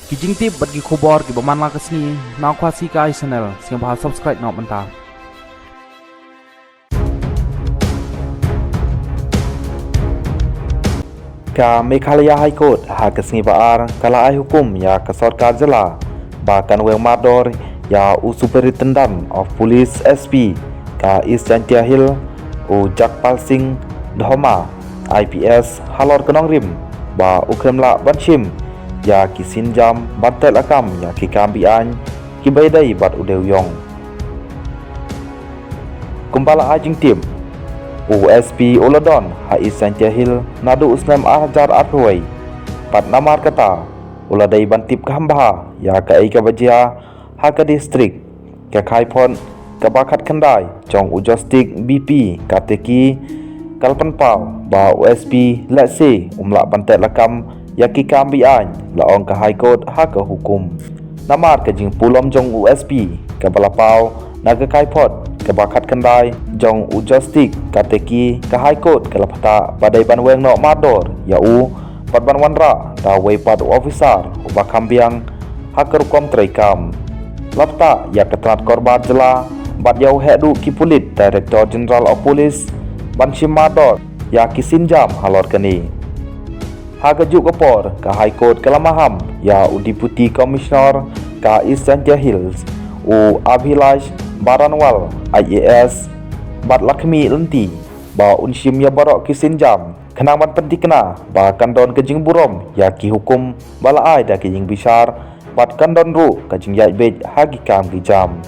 Kijing tip bagi khobor ki baman la kesni na khwasi ka channel sing bahal subscribe nok menta. Ka Meghalaya High Court ha kesni baar kala ai hukum ya ke Sarkar Jela bahkan weng mador ya Superintendent of Police SP ka East Chantia Hill u Jakpal Singh Dhoma IPS halor kenong rim ba ukremla banshim ya kisin jam bantel akam ya ki kambian ki baydai bat udew yong kumbala ajing tim USP Uladon ha East Chantia Hill nadu usnam ajar arwai pat namar kata uladai bantip kahambah ya ka ai ka bajia ha ka distrik ka khaipon ka bakat khandai jong ujostik BP kateki kalpan pau ba USP lase umla bantel lakam ya ki kambian laong ka High Court ha ka hukum namar ka jing pulom jong USP ka balapau naga kaipot ka bakat kandai jong ujostik kateki ka High Court ka lapata badai banweng no mador ya u patban wanra ta wei pad officer uba kambiang ha ka rukom traikam lapta ya ketrat korban jela bat yau hedu ki pulit Director General of Police banshim mador ya kisin jam halor kani ha gajuk kapor ka High Court kalamaham ya u Deputy Commissioner ka East Chantia Hills u Abhilash Baranwal IAS bat Lakshmi lenti ba unshim ya barok kisin jam kenang ban penting kena ba kandon kejing burom ya ki hukum bala ai da kejing bisar bat kandon ru kejing yai bet hagi kam ki jam